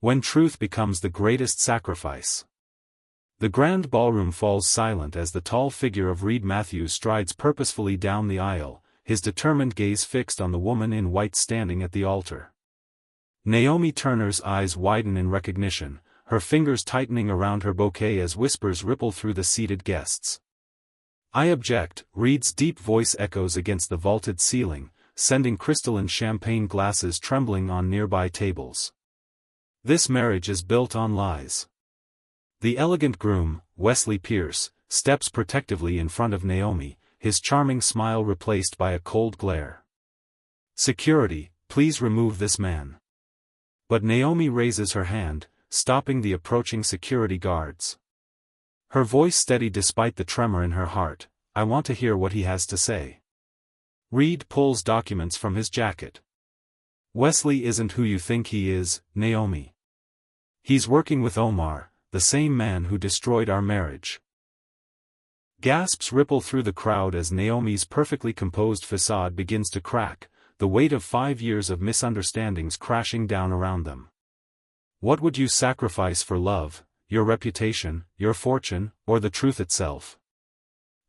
When truth becomes the greatest sacrifice. The grand ballroom falls silent as the tall figure of Reed Matthews strides purposefully down the aisle, his determined gaze fixed on the woman in white standing at the altar. Naomi Turner's eyes widen in recognition, her fingers tightening around her bouquet as whispers ripple through the seated guests. "I object," Reed's deep voice echoes against the vaulted ceiling, sending crystalline champagne glasses trembling on nearby tables. "This marriage is built on lies." The elegant groom, Wesley Pierce, steps protectively in front of Naomi, his charming smile replaced by a cold glare. "Security, please remove this man." But Naomi raises her hand, stopping the approaching security guards. Her voice steady despite the tremor in her heart, "I want to hear what he has to say." Reed pulls documents from his jacket. "Wesley isn't who you think he is, Naomi. He's working with Omar, the same man who destroyed our marriage." Gasps ripple through the crowd as Naomi's perfectly composed facade begins to crack, the weight of 5 years of misunderstandings crashing down around them. "What would you sacrifice for love, your reputation, your fortune, or the truth itself?"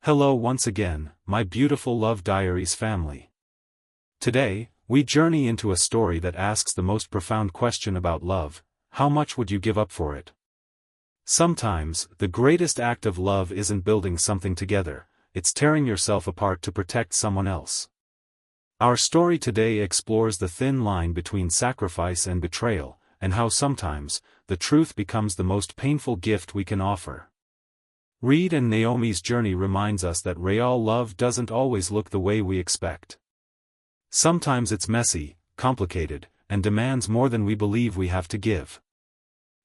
Hello once again, my beautiful Love Diaries family. Today, we journey into a story that asks the most profound question about love: how much would you give up for it? Sometimes, the greatest act of love isn't building something together, it's tearing yourself apart to protect someone else. Our story today explores the thin line between sacrifice and betrayal, and how sometimes, the truth becomes the most painful gift we can offer. Reed and Naomi's journey reminds us that real love doesn't always look the way we expect. Sometimes it's messy, complicated, and demands more than we believe we have to give.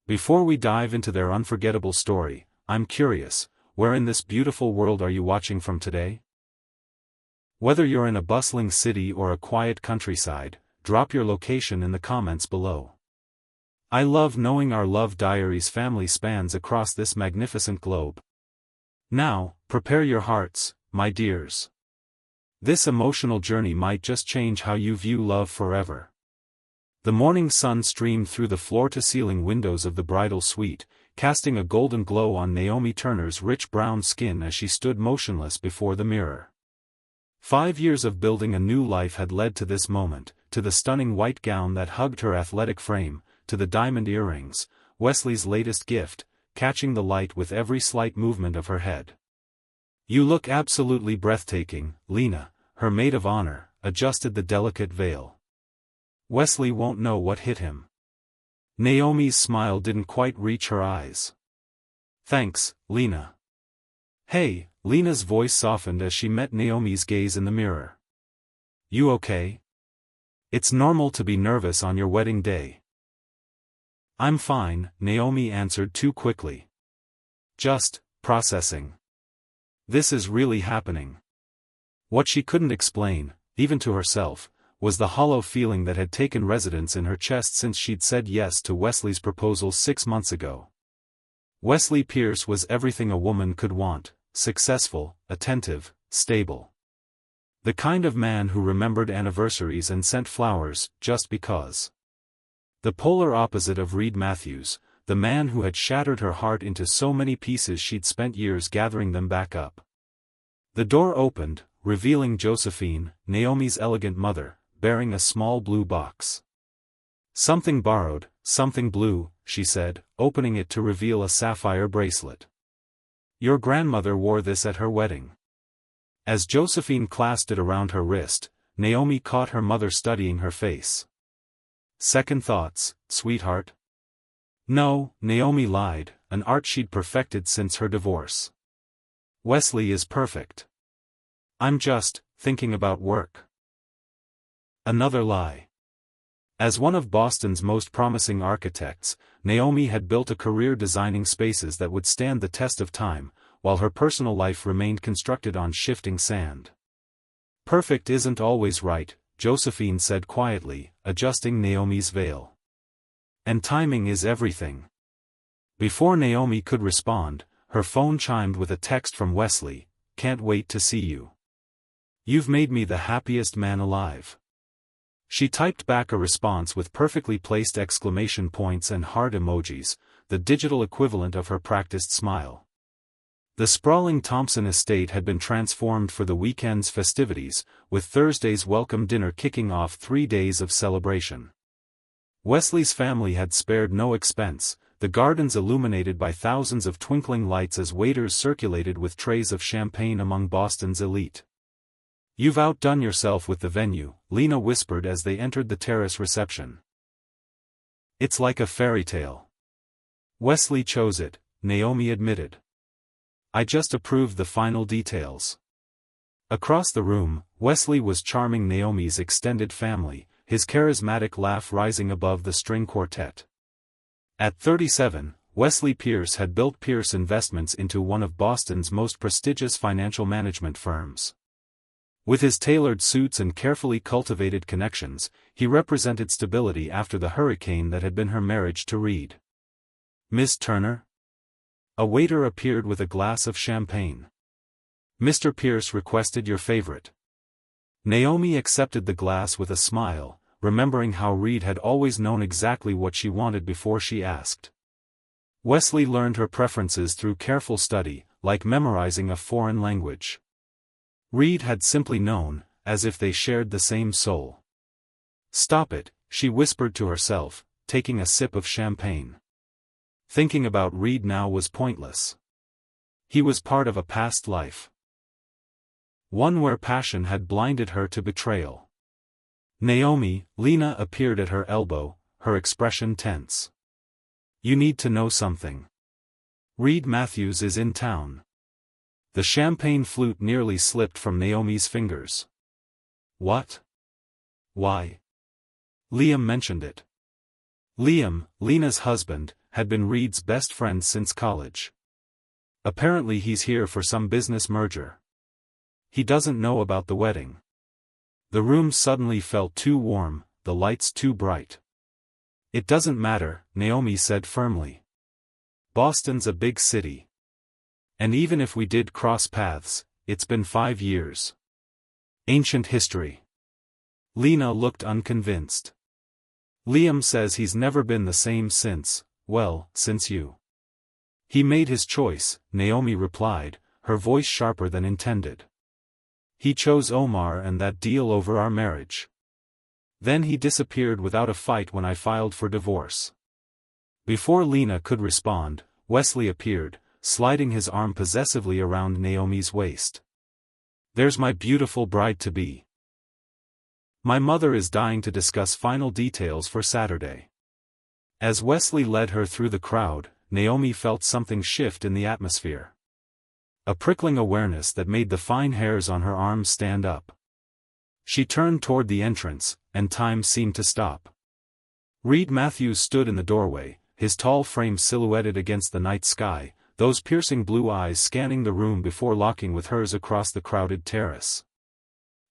Before we dive into their unforgettable story, I'm curious, where in this beautiful world are you watching from today? Whether you're in a bustling city or a quiet countryside, drop your location in the comments below. I love knowing our Love Diaries family spans across this magnificent globe. Now, prepare your hearts, my dears. This emotional journey might just change how you view love forever. The morning sun streamed through the floor-to-ceiling windows of the bridal suite, casting a golden glow on Naomi Turner's rich brown skin as she stood motionless before the mirror. 5 years of building a new life had led to this moment, to the stunning white gown that hugged her athletic frame, to the diamond earrings, Wesley's latest gift, catching the light with every slight movement of her head. "You look absolutely breathtaking," Lena, her maid of honor, adjusted the delicate veil. "Wesley won't know what hit him." Naomi's smile didn't quite reach her eyes. "Thanks, Lena." "Hey," Lena's voice softened as she met Naomi's gaze in the mirror. "You okay? It's normal to be nervous on your wedding day." "I'm fine," Naomi answered too quickly. "Just processing. This is really happening." What she couldn't explain, even to herself, was the hollow feeling that had taken residence in her chest since she'd said yes to Wesley's proposal 6 months ago. Wesley Pierce was everything a woman could want: successful, attentive, stable. The kind of man who remembered anniversaries and sent flowers, just because. The polar opposite of Reed Matthews, the man who had shattered her heart into so many pieces she'd spent years gathering them back up. The door opened, revealing Josephine, Naomi's elegant mother, bearing a small blue box. "Something borrowed, something blue," she said, opening it to reveal a sapphire bracelet. "Your grandmother wore this at her wedding." As Josephine clasped it around her wrist, Naomi caught her mother studying her face. "Second thoughts, sweetheart?" "No," Naomi lied, an art she'd perfected since her divorce. "Wesley is perfect. I'm just thinking about work." Another lie. As one of Boston's most promising architects, Naomi had built a career designing spaces that would stand the test of time, while her personal life remained constructed on shifting sand. "Perfect isn't always right," Josephine said quietly, adjusting Naomi's veil. "And timing is everything." Before Naomi could respond, her phone chimed with a text from Wesley: "Can't wait to see you. You've made me the happiest man alive." She typed back a response with perfectly placed exclamation points and heart emojis, the digital equivalent of her practiced smile. The sprawling Thompson estate had been transformed for the weekend's festivities, with Thursday's welcome dinner kicking off 3 days of celebration. Wesley's family had spared no expense, the gardens illuminated by thousands of twinkling lights as waiters circulated with trays of champagne among Boston's elite. "You've outdone yourself with the venue," Lena whispered as they entered the terrace reception. "It's like a fairy tale." "Wesley chose it," Naomi admitted. "I just approved the final details." Across the room, Wesley was charming Naomi's extended family, his charismatic laugh rising above the string quartet. At 37, Wesley Pierce had built Pierce Investments into one of Boston's most prestigious financial management firms. With his tailored suits and carefully cultivated connections, he represented stability after the hurricane that had been her marriage to Reed. "Miss Turner?" A waiter appeared with a glass of champagne. "Mr. Pierce requested your favorite." Naomi accepted the glass with a smile, remembering how Reed had always known exactly what she wanted before she asked. Wesley learned her preferences through careful study, like memorizing a foreign language. Reed had simply known, as if they shared the same soul. "Stop it," she whispered to herself, taking a sip of champagne. Thinking about Reed now was pointless. He was part of a past life. One where passion had blinded her to betrayal. "Naomi," Lena appeared at her elbow, her expression tense. "You need to know something. Reed Matthews is in town." The champagne flute nearly slipped from Naomi's fingers. "What? Why?" Liam mentioned it. Liam, Lena's husband, had been Reed's best friend since college. "Apparently he's here for some business merger. He doesn't know about the wedding." The room suddenly felt too warm, the lights too bright. "It doesn't matter," Naomi said firmly. "Boston's a big city. And even if we did cross paths, it's been 5 years. Ancient history." Lena looked unconvinced. "Liam says he's never been the same since you." "He made his choice," Naomi replied, her voice sharper than intended. "He chose Omar and that deal over our marriage. Then he disappeared without a fight when I filed for divorce." Before Lena could respond, Wesley appeared, sliding his arm possessively around Naomi's waist. "There's my beautiful bride-to-be. My mother is dying to discuss final details for Saturday." As Wesley led her through the crowd, Naomi felt something shift in the atmosphere. A prickling awareness that made the fine hairs on her arms stand up. She turned toward the entrance, and time seemed to stop. Reed Matthews stood in the doorway, his tall frame silhouetted against the night sky, those piercing blue eyes scanning the room before locking with hers across the crowded terrace.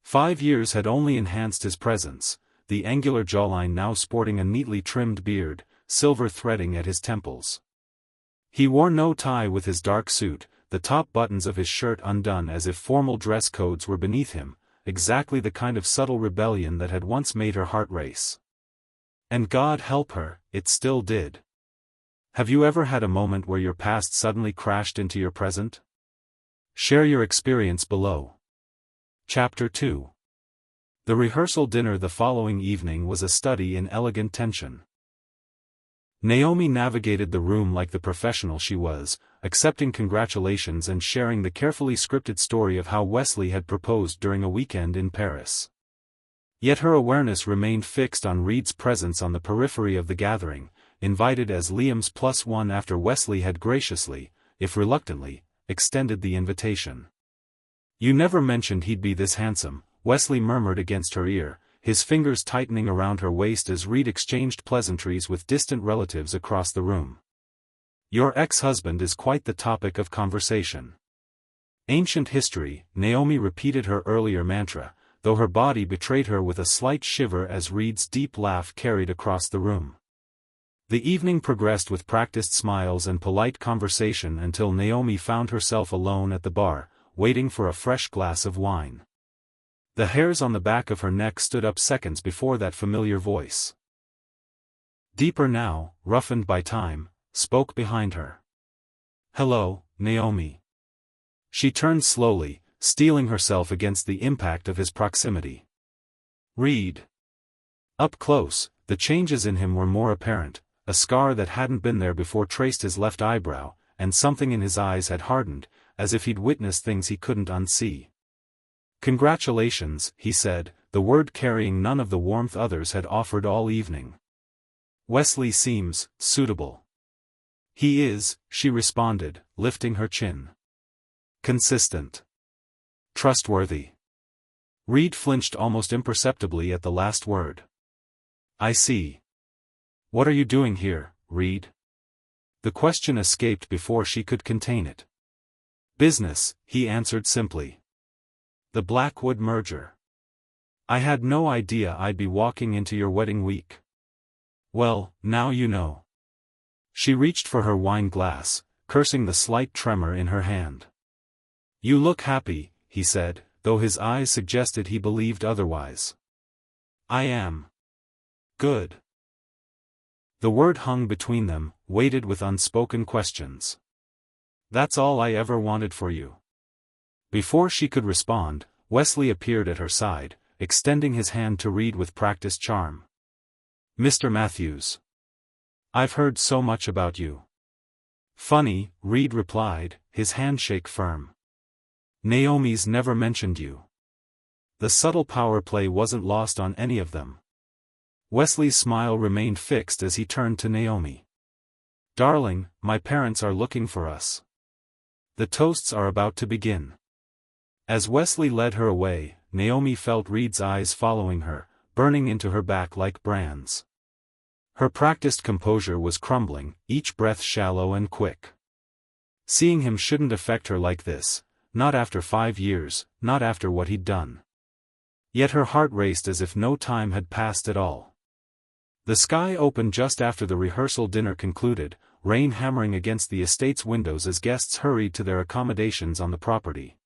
5 years had only enhanced his presence, the angular jawline now sporting a neatly trimmed beard, silver threading at his temples. He wore no tie with his dark suit, the top buttons of his shirt undone as if formal dress codes were beneath him, exactly the kind of subtle rebellion that had once made her heart race. And God help her, it still did. Have you ever had a moment where your past suddenly crashed into your present? Share your experience below. Chapter 2. The rehearsal dinner the following evening was a study in elegant tension. Naomi navigated the room like the professional she was, accepting congratulations and sharing the carefully scripted story of how Wesley had proposed during a weekend in Paris. Yet her awareness remained fixed on Reed's presence on the periphery of the gathering, invited as Liam's +1 after Wesley had graciously, if reluctantly, extended the invitation. "You never mentioned he'd be this handsome," Wesley murmured against her ear, his fingers tightening around her waist as Reed exchanged pleasantries with distant relatives across the room. "Your ex-husband is quite the topic of conversation." Ancient history, Naomi repeated her earlier mantra, though her body betrayed her with a slight shiver as Reed's deep laugh carried across the room. The evening progressed with practiced smiles and polite conversation until Naomi found herself alone at the bar, waiting for a fresh glass of wine. The hairs on the back of her neck stood up seconds before that familiar voice. Deeper now, roughened by time, spoke behind her. "Hello, Naomi." She turned slowly, steeling herself against the impact of his proximity. "Reed." Up close, the changes in him were more apparent. A scar that hadn't been there before traced his left eyebrow, and something in his eyes had hardened, as if he'd witnessed things he couldn't unsee. "Congratulations," he said, the word carrying none of the warmth others had offered all evening. "Wesley seems suitable." "He is," she responded, lifting her chin. "Consistent. Trustworthy." Reed flinched almost imperceptibly at the last word. "I see. What are you doing here, Reed?" The question escaped before she could contain it. "Business," he answered simply. "The Blackwood merger. I had no idea I'd be walking into your wedding week." "Well, now you know." She reached for her wine glass, cursing the slight tremor in her hand. "You look happy," he said, though his eyes suggested he believed otherwise. "I am." "Good." The word hung between them, weighted with unspoken questions. "That's all I ever wanted for you." Before she could respond, Wesley appeared at her side, extending his hand to Reed with practiced charm. "Mr. Matthews. I've heard so much about you." "Funny," Reed replied, his handshake firm. "Naomi's never mentioned you." The subtle power play wasn't lost on any of them. Wesley's smile remained fixed as he turned to Naomi. "Darling, my parents are looking for us. The toasts are about to begin." As Wesley led her away, Naomi felt Reed's eyes following her, burning into her back like brands. Her practiced composure was crumbling, each breath shallow and quick. Seeing him shouldn't affect her like this, not after 5 years, not after what he'd done. Yet her heart raced as if no time had passed at all. The sky opened just after the rehearsal dinner concluded, rain hammering against the estate's windows as guests hurried to their accommodations on the property.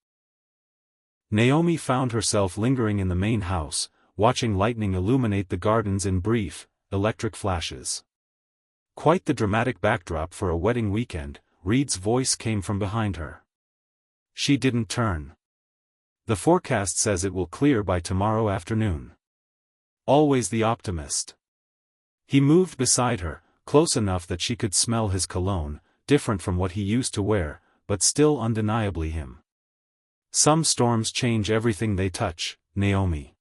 Naomi found herself lingering in the main house, watching lightning illuminate the gardens in brief, electric flashes. Quite the dramatic backdrop for a wedding weekend. Reed's voice came from behind her. She didn't turn. "The forecast says it will clear by tomorrow afternoon." Always the optimist. He moved beside her, close enough that she could smell his cologne, different from what he used to wear, but still undeniably him. "Some storms change everything they touch, Naomi.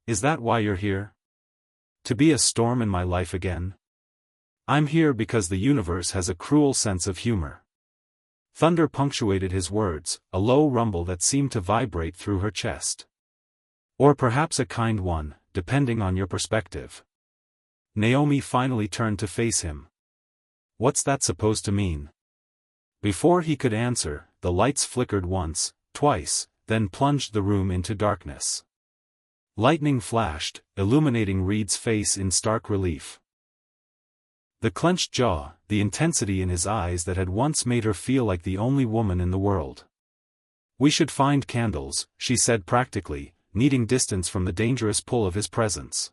Is that why you're here? To be a storm in my life again?" "I'm here because the universe has a cruel sense of humor." Thunder punctuated his words, a low rumble that seemed to vibrate through her chest. "Or perhaps a kind one, depending on your perspective." Naomi finally turned to face him. "What's that supposed to mean?" Before he could answer, the lights flickered once, twice, then plunged the room into darkness. Lightning flashed, illuminating Reed's face in stark relief. The clenched jaw, the intensity in his eyes that had once made her feel like the only woman in the world. "We should find candles," she said practically, needing distance from the dangerous pull of his presence.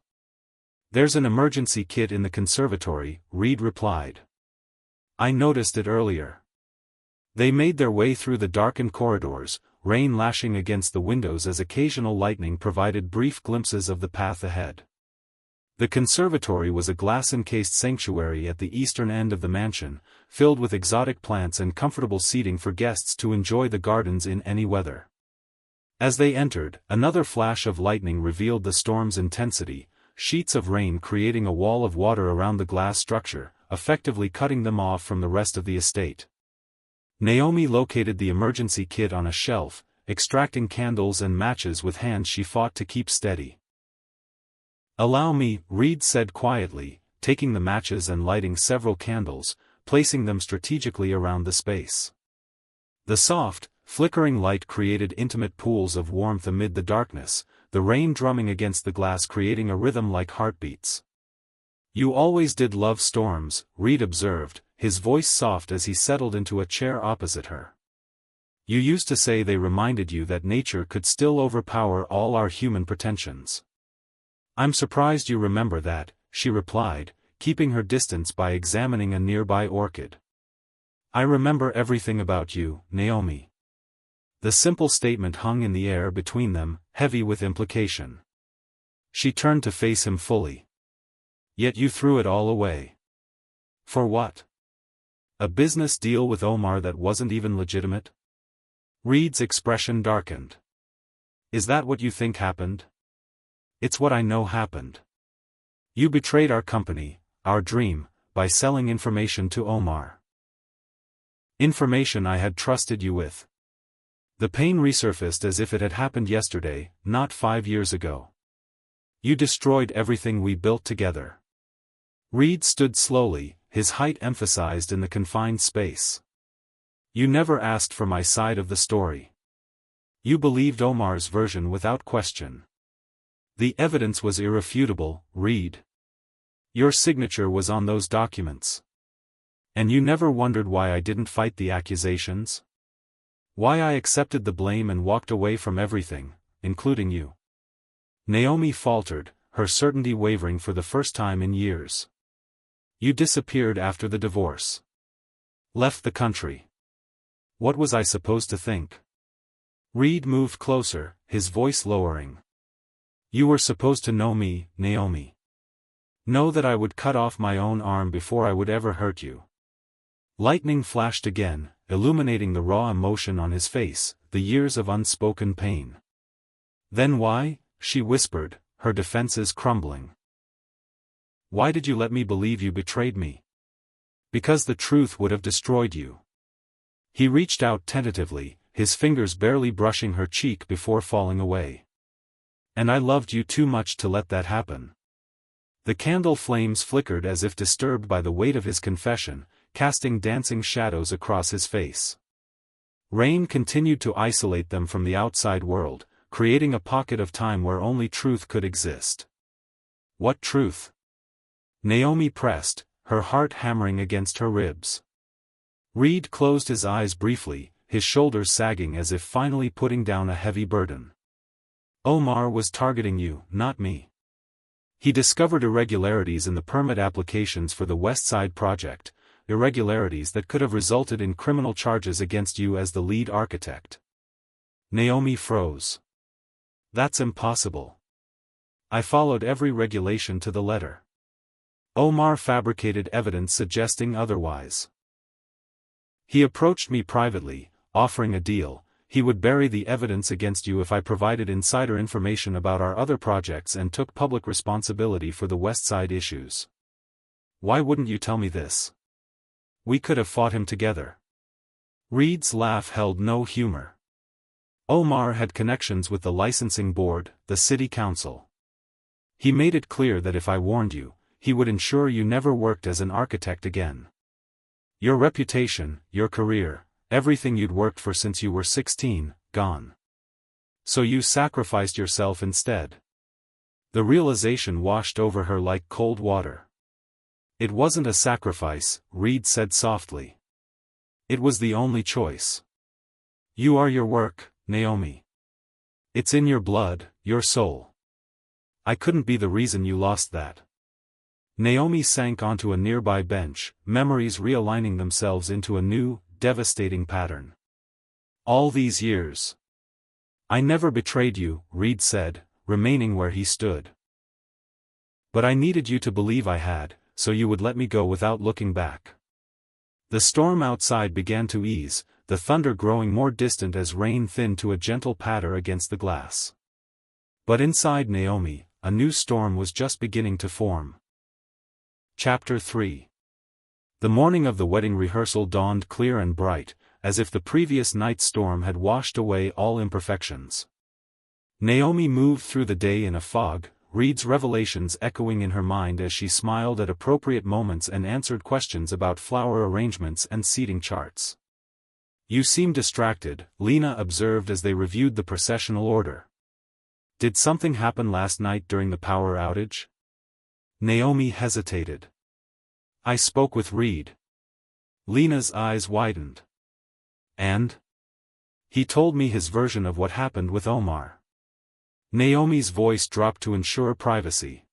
"There's an emergency kit in the conservatory," Reed replied. "I noticed it earlier." They made their way through the darkened corridors, rain lashing against the windows as occasional lightning provided brief glimpses of the path ahead. The conservatory was a glass-encased sanctuary at the eastern end of the mansion, filled with exotic plants and comfortable seating for guests to enjoy the gardens in any weather. As they entered, another flash of lightning revealed the storm's intensity, sheets of rain creating a wall of water around the glass structure, effectively cutting them off from the rest of the estate. Naomi located the emergency kit on a shelf, extracting candles and matches with hands she fought to keep steady. "Allow me," Reed said quietly, taking the matches and lighting several candles, placing them strategically around the space. The soft, flickering light created intimate pools of warmth amid the darkness, the rain drumming against the glass creating a rhythm like heartbeats. "You always did love storms," Reed observed, his voice soft as he settled into a chair opposite her. You used to say they reminded you that nature could still overpower all our human pretensions. I'm surprised you remember that, she replied, keeping her distance by examining a nearby orchid. I remember everything about you, Naomi. The simple statement hung in the air between them, heavy with implication. She turned to face him fully. Yet you threw it all away. For what? A business deal with Omar that wasn't even legitimate? Reed's expression darkened. Is that what you think happened? It's what I know happened. You betrayed our company, our dream, by selling information to Omar. Information I had trusted you with. The pain resurfaced as if it had happened yesterday, not 5 years ago. You destroyed everything we built together. Reed stood slowly, his height emphasized in the confined space. You never asked for my side of the story. You believed Omar's version without question. The evidence was irrefutable, Reed. Your signature was on those documents. And you never wondered why I didn't fight the accusations? Why I accepted the blame and walked away from everything, including you. Naomi faltered, her certainty wavering for the first time in years. You disappeared after the divorce. Left the country. What was I supposed to think? Reed moved closer, his voice lowering. You were supposed to know me, Naomi. Know that I would cut off my own arm before I would ever hurt you. Lightning flashed again, illuminating the raw emotion on his face, the years of unspoken pain. Then why? She whispered, her defenses crumbling. Why did you let me believe you betrayed me? Because the truth would have destroyed you. He reached out tentatively, his fingers barely brushing her cheek before falling away. And I loved you too much to let that happen. The candle flames flickered as if disturbed by the weight of his confession, casting dancing shadows across his face. Rain continued to isolate them from the outside world, creating a pocket of time where only truth could exist. What truth? Naomi pressed, her heart hammering against her ribs. Reed closed his eyes briefly, his shoulders sagging as if finally putting down a heavy burden. Omar was targeting you, not me. He discovered irregularities in the permit applications for the West Side project, irregularities that could have resulted in criminal charges against you as the lead architect. Naomi froze. That's impossible. I followed every regulation to the letter. Omar fabricated evidence suggesting otherwise. He approached me privately, offering a deal. He would bury the evidence against you if I provided insider information about our other projects and took public responsibility for the West Side issues. Why wouldn't you tell me this? We could have fought him together. Reed's laugh held no humor. Omar had connections with the licensing board, the city council. He made it clear that if I warned you, he would ensure you never worked as an architect again. Your reputation, your career, everything you'd worked for since you were 16, gone. So you sacrificed yourself instead. The realization washed over her like cold water. It wasn't a sacrifice, Reed said softly. It was the only choice. You are your work, Naomi. It's in your blood, your soul. I couldn't be the reason you lost that. Naomi sank onto a nearby bench, memories realigning themselves into a new, devastating pattern. All these years. I never betrayed you, Reed said, remaining where he stood. But I needed you to believe I had, so you would let me go without looking back. The storm outside began to ease, the thunder growing more distant as rain thinned to a gentle patter against the glass. But inside Naomi, a new storm was just beginning to form. Chapter 3. The morning of the wedding rehearsal dawned clear and bright, as if the previous night's storm had washed away all imperfections. Naomi moved through the day in a fog, Reed's revelations echoing in her mind as she smiled at appropriate moments and answered questions about flower arrangements and seating charts. You seem distracted, Lena observed as they reviewed the processional order. Did something happen last night during the power outage? Naomi hesitated. I spoke with Reed. Lena's eyes widened. And? He told me his version of what happened with Omar. Naomi's voice dropped to ensure privacy.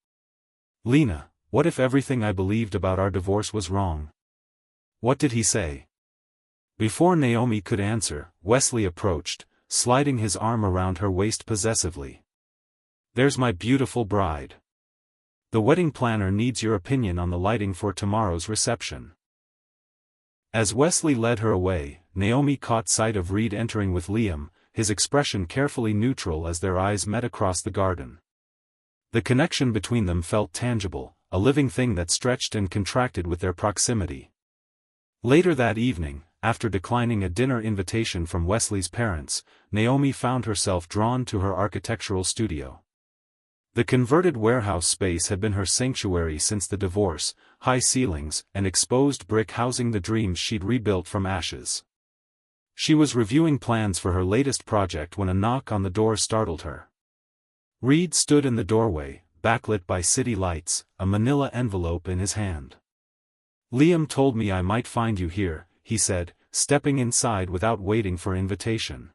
Lena, what if everything I believed about our divorce was wrong? What did he say? Before Naomi could answer, Wesley approached, sliding his arm around her waist possessively. There's my beautiful bride. The wedding planner needs your opinion on the lighting for tomorrow's reception. As Wesley led her away, Naomi caught sight of Reed entering with Liam, his expression carefully neutral as their eyes met across the garden. The connection between them felt tangible, a living thing that stretched and contracted with their proximity. Later that evening, after declining a dinner invitation from Wesley's parents, Naomi found herself drawn to her architectural studio. The converted warehouse space had been her sanctuary since the divorce, high ceilings and exposed brick housing the dreams she'd rebuilt from ashes. She was reviewing plans for her latest project when a knock on the door startled her. Reed stood in the doorway, backlit by city lights, a manila envelope in his hand. Liam told me I might find you here, he said, stepping inside without waiting for invitation.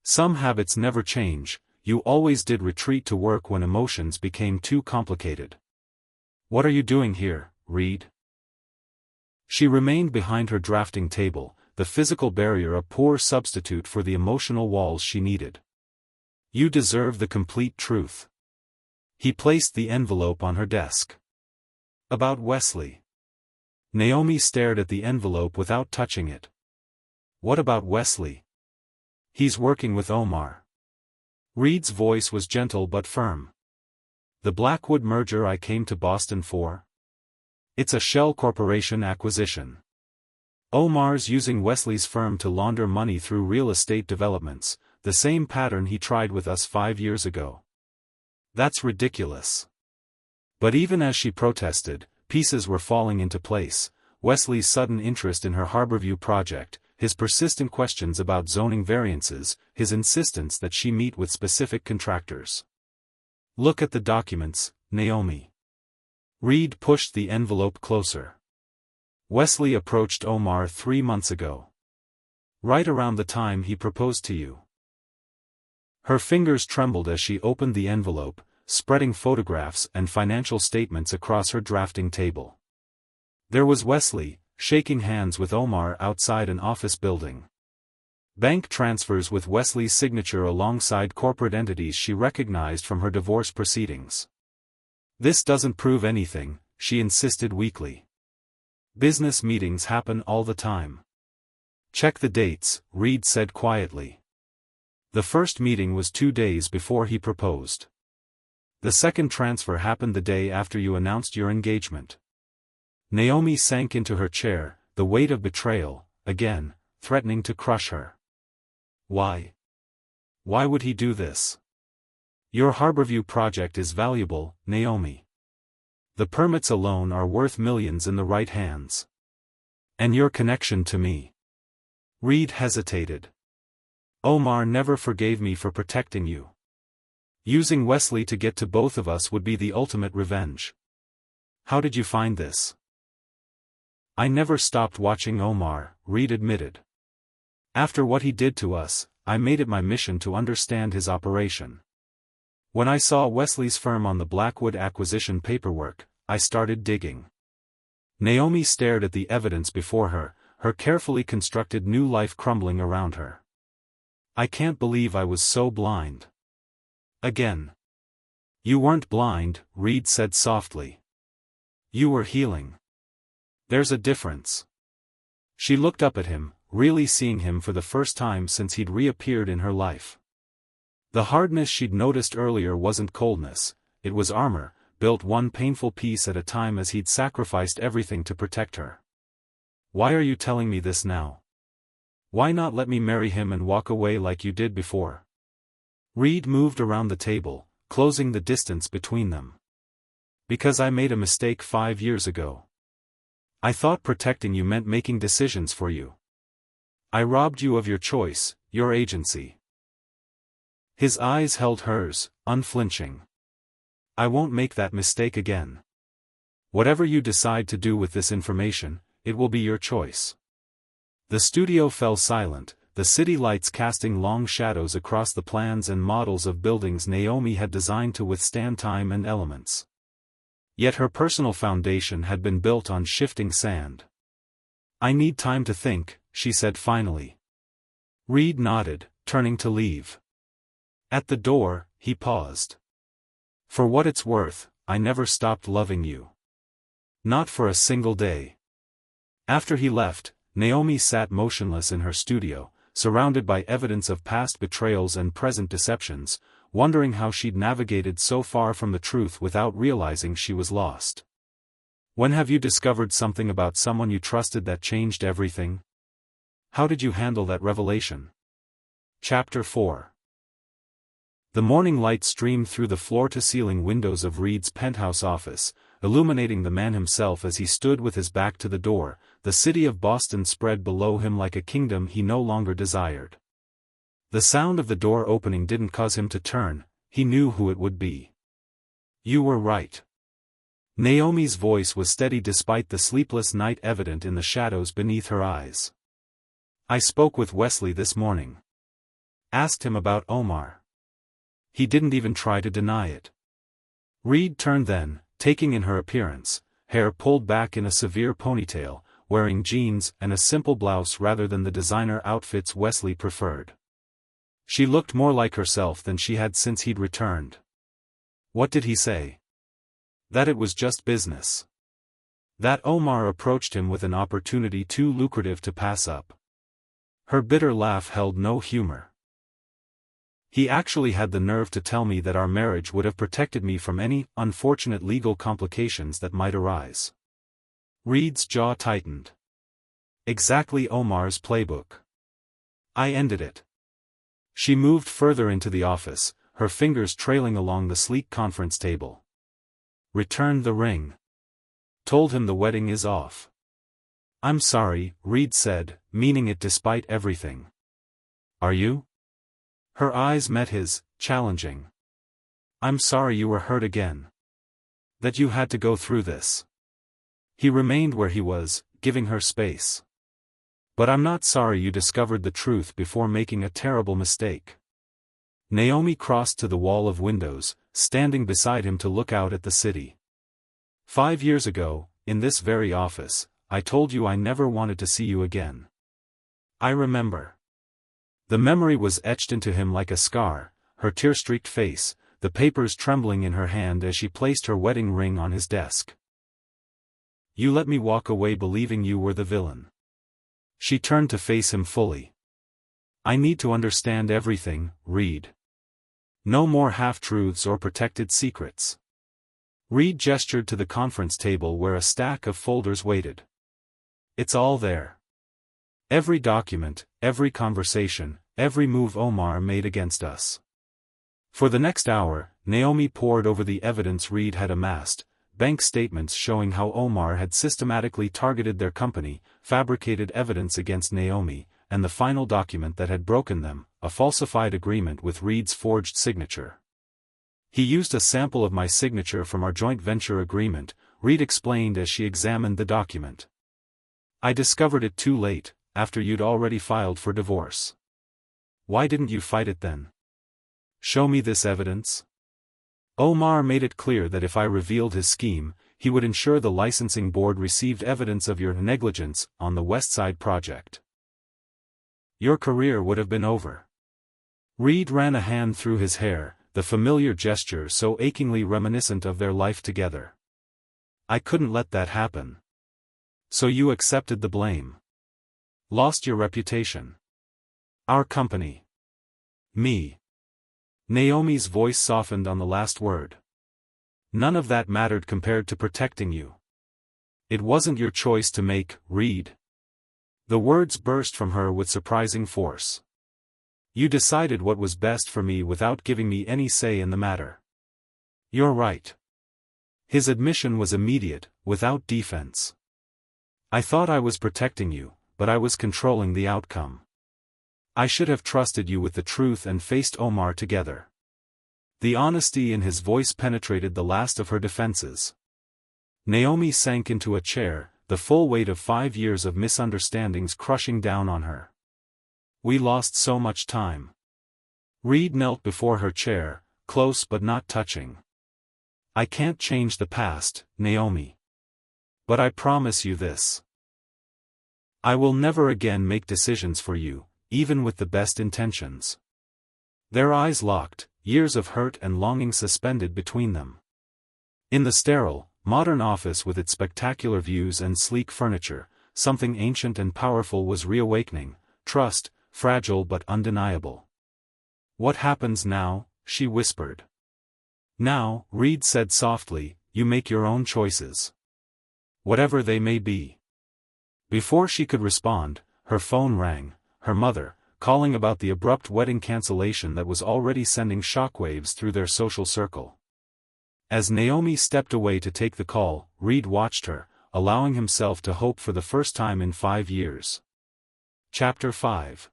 Some habits never change. You always did retreat to work when emotions became too complicated. What are you doing here, Reed? She remained behind her drafting table, the physical barrier a poor substitute for the emotional walls she needed. You deserve the complete truth. He placed the envelope on her desk. About Wesley. Naomi stared at the envelope without touching it. What about Wesley? He's working with Omar. Reed's voice was gentle but firm. The Blackwood merger I came to Boston for? It's a shell corporation acquisition. Omar's using Wesley's firm to launder money through real estate developments, the same pattern he tried with us 5 years ago. That's ridiculous. But even as she protested, pieces were falling into place. Wesley's sudden interest in her Harborview project, his persistent questions about zoning variances, his insistence that she meet with specific contractors. Look at the documents, Naomi. Reed pushed the envelope closer. Wesley approached Omar 3 months ago. Right around the time he proposed to you. Her fingers trembled as she opened the envelope, spreading photographs and financial statements across her drafting table. There was Wesley, shaking hands with Omar outside an office building. Bank transfers with Wesley's signature alongside corporate entities she recognized from her divorce proceedings. This doesn't prove anything, she insisted weakly. Business meetings happen all the time. Check the dates, Reed said quietly. The first meeting was 2 days before he proposed. The second transfer happened the day after you announced your engagement. Naomi sank into her chair, the weight of betrayal, again, threatening to crush her. Why? Why would he do this? Your Harborview project is valuable, Naomi. The permits alone are worth millions in the right hands. And your connection to me. Reed hesitated. Omar never forgave me for protecting you. Using Wesley to get to both of us would be the ultimate revenge. How did you find this? I never stopped watching Omar, Reed admitted. After what he did to us, I made it my mission to understand his operation. When I saw Wesley's firm on the Blackwood acquisition paperwork, I started digging. Naomi stared at the evidence before her, her carefully constructed new life crumbling around her. I can't believe I was so blind. Again. You weren't blind, Reed said softly. You were healing. There's a difference. She looked up at him, really seeing him for the first time since he'd reappeared in her life. The hardness she'd noticed earlier wasn't coldness, it was armor, built one painful piece at a time as he'd sacrificed everything to protect her. Why are you telling me this now? Why not let me marry him and walk away like you did before? Reed moved around the table, closing the distance between them. Because I made a mistake 5 years ago. I thought protecting you meant making decisions for you. I robbed you of your choice, your agency. His eyes held hers, unflinching. I won't make that mistake again. Whatever you decide to do with this information, it will be your choice. The studio fell silent, the city lights casting long shadows across the plans and models of buildings Naomi had designed to withstand time and elements. Yet her personal foundation had been built on shifting sand. "I need time to think," she said finally. Reed nodded, turning to leave. At the door, he paused. "For what it's worth, I never stopped loving you. Not for a single day." After he left, Naomi sat motionless in her studio, surrounded by evidence of past betrayals and present deceptions, wondering how she'd navigated so far from the truth without realizing she was lost. When have you discovered something about someone you trusted that changed everything? How did you handle that revelation? Chapter 4. The morning light streamed through the floor-to-ceiling windows of Reed's penthouse office, illuminating the man himself as he stood with his back to the door. The city of Boston spread below him like a kingdom he no longer desired. The sound of the door opening didn't cause him to turn, he knew who it would be. "You were right." Naomi's voice was steady despite the sleepless night evident in the shadows beneath her eyes. "I spoke with Wesley this morning. Asked him about Omar. He didn't even try to deny it." Reed turned then, taking in her appearance, hair pulled back in a severe ponytail, wearing jeans and a simple blouse rather than the designer outfits Wesley preferred. She looked more like herself than she had since he'd returned. "What did he say?" "That it was just business. That Omar approached him with an opportunity too lucrative to pass up." Her bitter laugh held no humor. "He actually had the nerve to tell me that our marriage would have protected me from any unfortunate legal complications that might arise." Reed's jaw tightened. "Exactly Omar's playbook. I ended it." She moved further into the office, her fingers trailing along the sleek conference table. "Returned the ring. Told him the wedding is off." "I'm sorry," Reed said, meaning it despite everything. "Are you?" Her eyes met his, challenging. "I'm sorry you were hurt again. That you had to go through this." He remained where he was, giving her space. "But I'm not sorry you discovered the truth before making a terrible mistake." Naomi crossed to the wall of windows, standing beside him to look out at the city. "5 years ago, in this very office, I told you I never wanted to see you again. I remember." The memory was etched into him like a scar, her tear-streaked face, the papers trembling in her hand as she placed her wedding ring on his desk. "You let me walk away believing you were the villain." She turned to face him fully. "I need to understand everything, Reed. No more half-truths or protected secrets." Reed gestured to the conference table where a stack of folders waited. "It's all there. Every document, every conversation, every move Omar made against us." For the next hour, Naomi pored over the evidence Reed had amassed, bank statements showing how Omar had systematically targeted their company, fabricated evidence against Naomi, and the final document that had broken them, a falsified agreement with Reed's forged signature. "He used a sample of my signature from our joint venture agreement," Reed explained as she examined the document. "I discovered it too late, after you'd already filed for divorce. Why didn't you fight it then? Show me this evidence." "Omar made it clear that if I revealed his scheme, he would ensure the licensing board received evidence of your negligence on the West Side project. Your career would have been over." Reed ran a hand through his hair, the familiar gesture so achingly reminiscent of their life together. "I couldn't let that happen." "So you accepted the blame. Lost your reputation. Our company. Me." Naomi's voice softened on the last word. "None of that mattered compared to protecting you. It wasn't your choice to make, Reed." The words burst from her with surprising force. "You decided what was best for me without giving me any say in the matter." "You're right." His admission was immediate, without defense. "I thought I was protecting you, but I was controlling the outcome. I should have trusted you with the truth and faced Omar together." The honesty in his voice penetrated the last of her defenses. Naomi sank into a chair, the full weight of 5 years of misunderstandings crushing down on her. We lost so much time. Reed knelt before her chair, close but not touching. I can't change the past, Naomi. But I promise you this. I will never again make decisions for you, even with the best intentions. Their eyes locked, years of hurt and longing suspended between them. In the sterile, modern office with its spectacular views and sleek furniture, something ancient and powerful was reawakening, trust, fragile but undeniable. What happens now? She whispered. Now, Reed said softly, you make your own choices. Whatever they may be. Before she could respond, her phone rang, her mother, calling about the abrupt wedding cancellation that was already sending shockwaves through their social circle. As Naomi stepped away to take the call, Reed watched her, allowing himself to hope for the first time in 5 years. Chapter 5.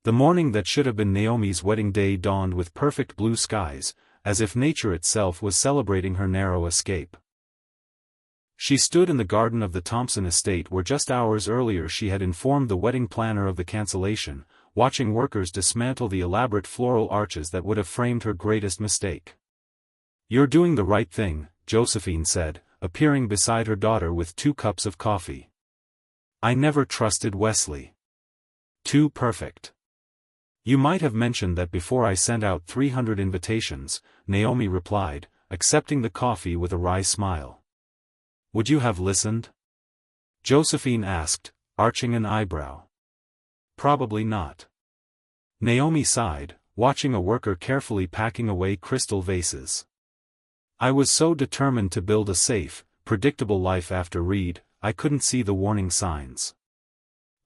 The morning that should have been Naomi's wedding day dawned with perfect blue skies, as if nature itself was celebrating her narrow escape. She stood in the garden of the Thompson estate where just hours earlier she had informed the wedding planner of the cancellation, watching workers dismantle the elaborate floral arches that would have framed her greatest mistake. You're doing the right thing, Josephine said, appearing beside her daughter with 2 cups of coffee. I never trusted Wesley. Too perfect. You might have mentioned that before I sent out 300 invitations, Naomi replied, accepting the coffee with a wry smile. Would you have listened? Josephine asked, arching an eyebrow. Probably not. Naomi sighed, watching a worker carefully packing away crystal vases. I was so determined to build a safe, predictable life after Reed, I couldn't see the warning signs.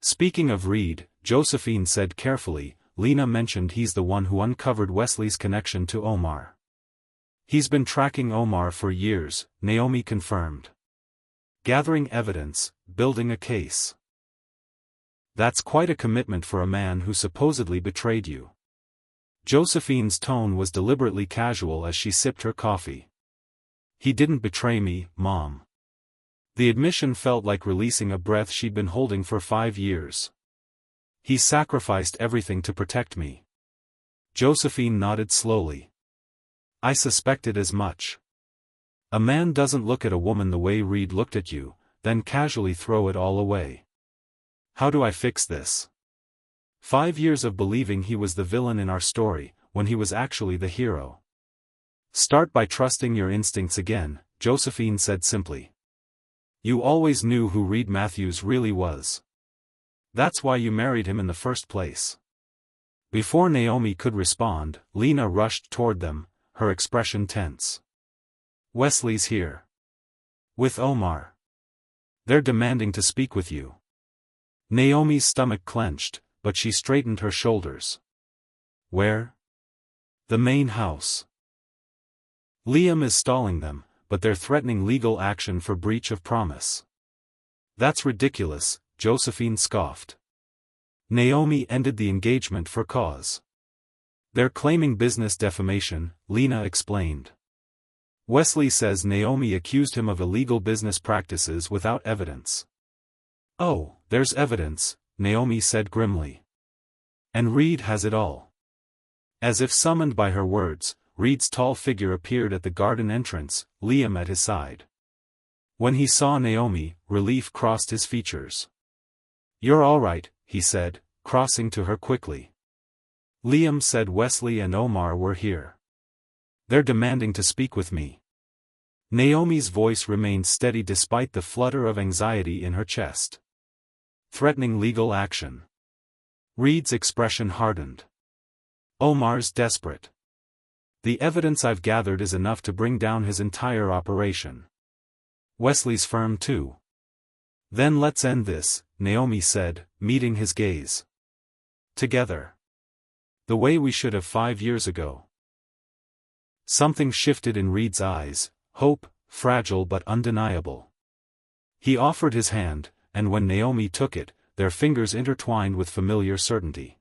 Speaking of Reed, Josephine said carefully, Lena mentioned he's the one who uncovered Wesley's connection to Omar. He's been tracking Omar for years, Naomi confirmed. Gathering evidence, building a case. That's quite a commitment for a man who supposedly betrayed you. Josephine's tone was deliberately casual as she sipped her coffee. He didn't betray me, Mom. The admission felt like releasing a breath she'd been holding for 5 years. He sacrificed everything to protect me. Josephine nodded slowly. I suspected as much. A man doesn't look at a woman the way Reed looked at you, then casually throw it all away. How do I fix this? 5 years of believing he was the villain in our story, when he was actually the hero. Start by trusting your instincts again, Josephine said simply. You always knew who Reed Matthews really was. That's why you married him in the first place. Before Naomi could respond, Lena rushed toward them, her expression tense. Wesley's here. With Omar. They're demanding to speak with you. Naomi's stomach clenched, but she straightened her shoulders. Where? The main house. Liam is stalling them, but they're threatening legal action for breach of promise. That's ridiculous, Josephine scoffed. Naomi ended the engagement for cause. They're claiming business defamation, Lena explained. Wesley says Naomi accused him of illegal business practices without evidence. Oh, there's evidence, Naomi said grimly. And Reed has it all. As if summoned by her words, Reed's tall figure appeared at the garden entrance, Liam at his side. When he saw Naomi, relief crossed his features. You're all right, he said, crossing to her quickly. Liam said Wesley and Omar were here. They're demanding to speak with me. Naomi's voice remained steady despite the flutter of anxiety in her chest. Threatening legal action. Reed's expression hardened. Omar's desperate. The evidence I've gathered is enough to bring down his entire operation. Wesley's firm too. Then let's end this, Naomi said, meeting his gaze. Together. The way we should have 5 years ago. Something shifted in Reed's eyes, hope, fragile but undeniable. He offered his hand, and when Naomi took it, their fingers intertwined with familiar certainty.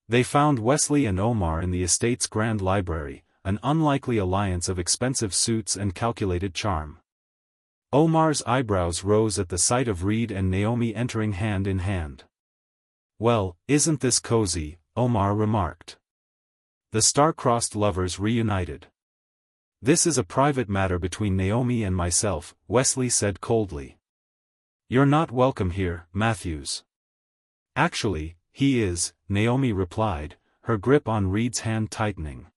They found Wesley and Omar in the estate's grand library, an unlikely alliance of expensive suits and calculated charm. Omar's eyebrows rose at the sight of Reed and Naomi entering hand in hand. Well, isn't this cozy, Omar remarked. The star-crossed lovers reunited. This is a private matter between Naomi and myself, Wesley said coldly. You're not welcome here, Matthews. Actually, he is, Naomi replied, her grip on Reed's hand tightening.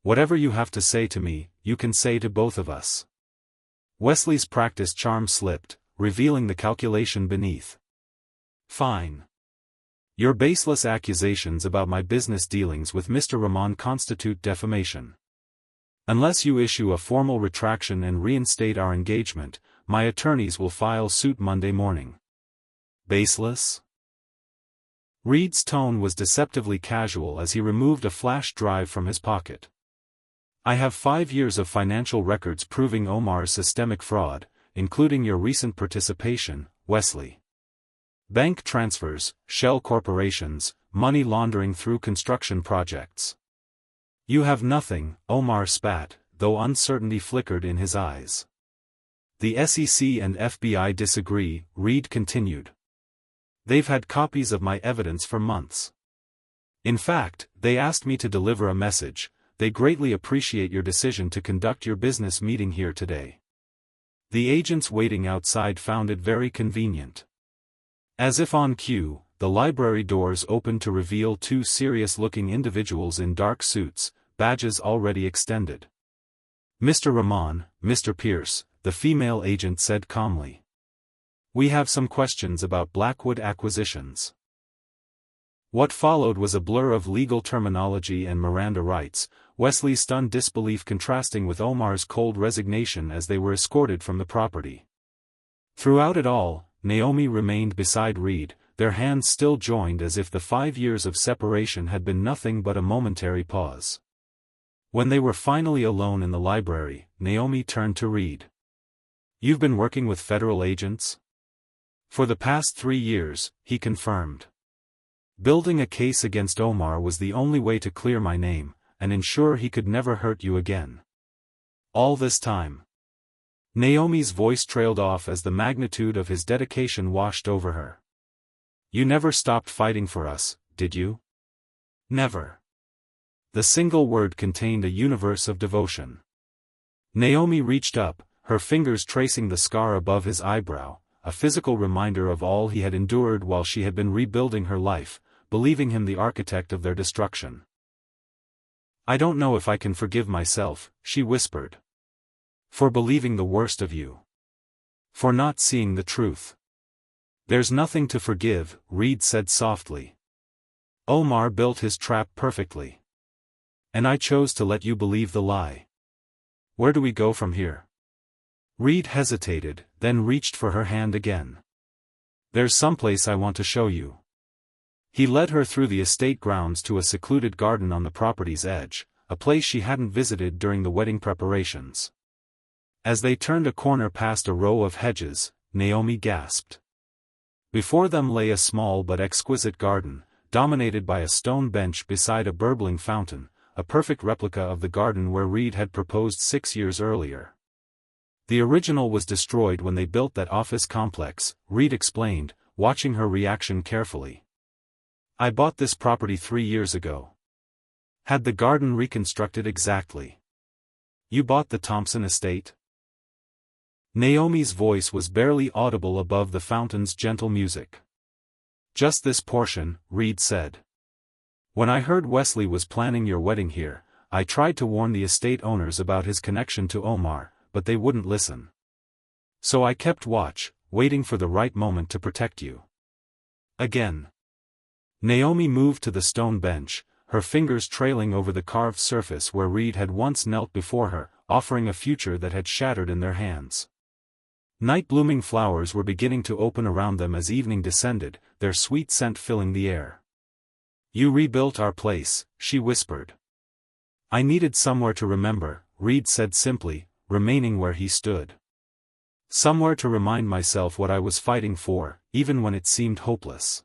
Whatever you have to say to me, you can say to both of us. Wesley's practiced charm slipped, revealing the calculation beneath. Fine. Your baseless accusations about my business dealings with Mr. Rahman constitute defamation. Unless you issue a formal retraction and reinstate our engagement, my attorneys will file suit Monday morning. Baseless? Reed's tone was deceptively casual as he removed a flash drive from his pocket. I have 5 years of financial records proving Omar's systemic fraud, including your recent participation, Wesley. Bank transfers, shell corporations, money laundering through construction projects. You have nothing, Omar spat, though uncertainty flickered in his eyes. The SEC and FBI disagree, Reed continued. They've had copies of my evidence for months. In fact, they asked me to deliver a message. They greatly appreciate your decision to conduct your business meeting here today. The agents waiting outside found it very convenient. As if on cue, the library doors opened to reveal 2 serious-looking individuals in dark suits, badges already extended. Mr. Rahman, Mr. Pierce, the female agent said calmly. We have some questions about Blackwood acquisitions. What followed was a blur of legal terminology and Miranda rights, Wesley's stunned disbelief contrasting with Omar's cold resignation as they were escorted from the property. Throughout it all, Naomi remained beside Reed, their hands still joined as if the 5 years of separation had been nothing but a momentary pause. When they were finally alone in the library, Naomi turned to Reed. You've been working with federal agents? For the past 3 years, he confirmed. Building a case against Omar was the only way to clear my name, and ensure he could never hurt you again. All this time. Naomi's voice trailed off as the magnitude of his dedication washed over her. You never stopped fighting for us, did you? Never. The single word contained a universe of devotion. Naomi reached up, her fingers tracing the scar above his eyebrow, a physical reminder of all he had endured while she had been rebuilding her life, believing him the architect of their destruction. I don't know if I can forgive myself, she whispered. For believing the worst of you. For not seeing the truth. There's nothing to forgive, Reed said softly. Omar built his trap perfectly. And I chose to let you believe the lie. Where do we go from here? Reed hesitated, then reached for her hand again. There's someplace I want to show you. He led her through the estate grounds to a secluded garden on the property's edge, a place she hadn't visited during the wedding preparations. As they turned a corner past a row of hedges, Naomi gasped. Before them lay a small but exquisite garden, dominated by a stone bench beside a burbling fountain, a perfect replica of the garden where Reed had proposed 6 years earlier. The original was destroyed when they built that office complex, Reed explained, watching her reaction carefully. I bought this property 3 years ago. Had the garden reconstructed exactly. You bought the Thompson estate? Naomi's voice was barely audible above the fountain's gentle music. Just this portion, Reed said. When I heard Wesley was planning your wedding here, I tried to warn the estate owners about his connection to Omar, but they wouldn't listen. So I kept watch, waiting for the right moment to protect you. Again. Naomi moved to the stone bench, her fingers trailing over the carved surface where Reed had once knelt before her, offering a future that had shattered in their hands. Night-blooming flowers were beginning to open around them as evening descended, their sweet scent filling the air. You rebuilt our place, she whispered. I needed somewhere to remember, Reed said simply, remaining where he stood. Somewhere to remind myself what I was fighting for, even when it seemed hopeless.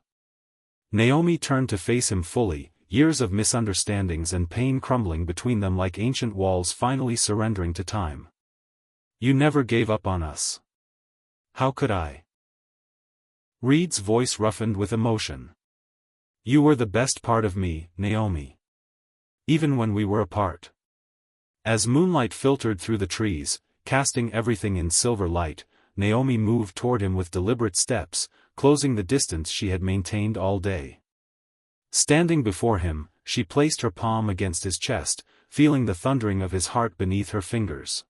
Naomi turned to face him fully, years of misunderstandings and pain crumbling between them like ancient walls finally surrendering to time. You never gave up on us. How could I? Reed's voice roughened with emotion. You were the best part of me, Naomi. Even when we were apart. As moonlight filtered through the trees, casting everything in silver light, Naomi moved toward him with deliberate steps, closing the distance she had maintained all day. Standing before him, she placed her palm against his chest, feeling the thundering of his heart beneath her fingers.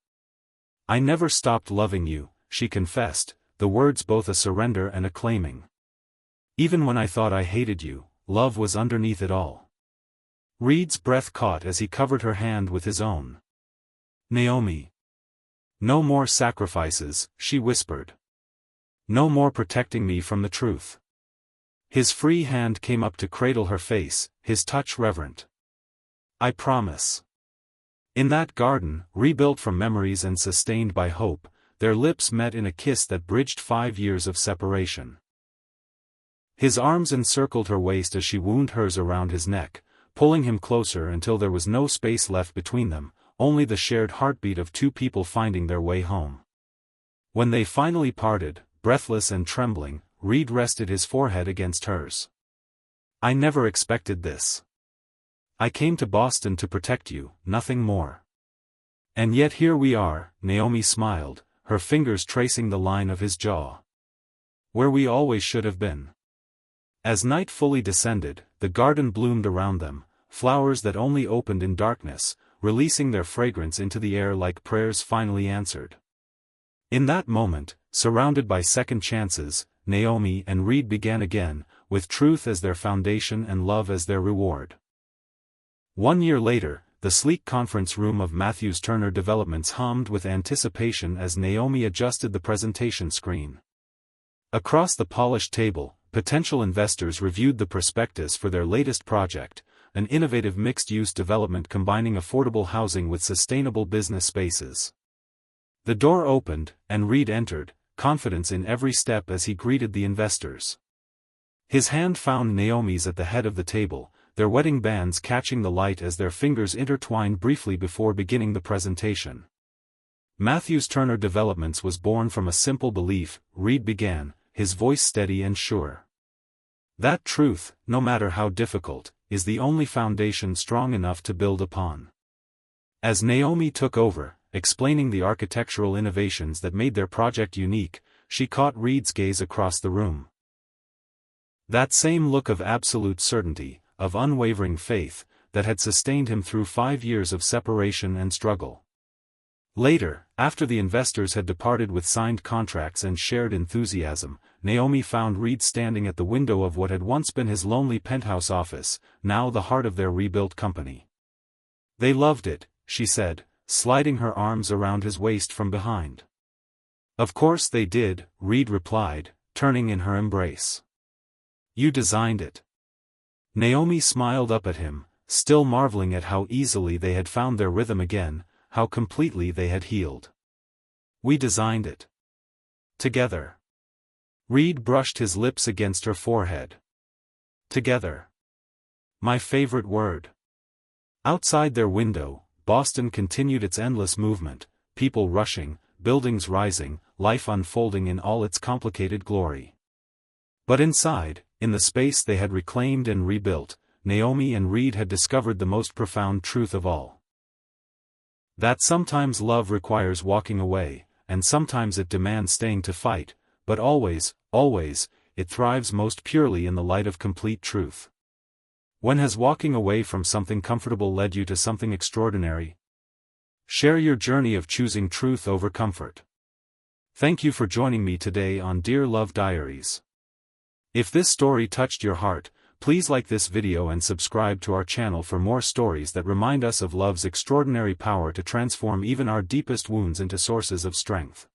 I never stopped loving you, she confessed, the words both a surrender and a claiming. Even when I thought I hated you, love was underneath it all. Reed's breath caught as he covered her hand with his own. Naomi. No more sacrifices, she whispered. No more protecting me from the truth. His free hand came up to cradle her face, his touch reverent. I promise. In that garden, rebuilt from memories and sustained by hope, their lips met in a kiss that bridged 5 years of separation. His arms encircled her waist as she wound hers around his neck, pulling him closer until there was no space left between them, only the shared heartbeat of two people finding their way home. When they finally parted, breathless and trembling, Reed rested his forehead against hers. I never expected this. I came to Boston to protect you, nothing more. And yet here we are, Naomi smiled, her fingers tracing the line of his jaw. Where we always should have been. As night fully descended, the garden bloomed around them, flowers that only opened in darkness, releasing their fragrance into the air like prayers finally answered. In that moment, surrounded by second chances, Naomi and Reed began again, with truth as their foundation and love as their reward. 1 year later, the sleek conference room of Matthews Turner Developments hummed with anticipation as Naomi adjusted the presentation screen. Across the polished table, potential investors reviewed the prospectus for their latest project, an innovative mixed-use development combining affordable housing with sustainable business spaces. The door opened, and Reed entered, confidence in every step as he greeted the investors. His hand found Naomi's at the head of the table, their wedding bands catching the light as their fingers intertwined briefly before beginning the presentation. Matthews Turner Developments was born from a simple belief, Reed began, his voice steady and sure. That truth, no matter how difficult, is the only foundation strong enough to build upon. As Naomi took over, explaining the architectural innovations that made their project unique, she caught Reed's gaze across the room. That same look of absolute certainty, of unwavering faith, that had sustained him through 5 years of separation and struggle. Later, after the investors had departed with signed contracts and shared enthusiasm, Naomi found Reed standing at the window of what had once been his lonely penthouse office, now the heart of their rebuilt company. They loved it, she said, sliding her arms around his waist from behind. Of course they did, Reed replied, turning in her embrace. You designed it. Naomi smiled up at him, still marveling at how easily they had found their rhythm again, how completely they had healed. We designed it. Together. Reed brushed his lips against her forehead. Together. My favorite word. Outside their window, Boston continued its endless movement, people rushing, buildings rising, life unfolding in all its complicated glory. But inside, in the space they had reclaimed and rebuilt, Naomi and Reed had discovered the most profound truth of all. That sometimes love requires walking away, and sometimes it demands staying to fight, but always, always, it thrives most purely in the light of complete truth. When has walking away from something comfortable led you to something extraordinary? Share your journey of choosing truth over comfort. Thank you for joining me today on Dear Love Diaries. If this story touched your heart, please like this video and subscribe to our channel for more stories that remind us of love's extraordinary power to transform even our deepest wounds into sources of strength.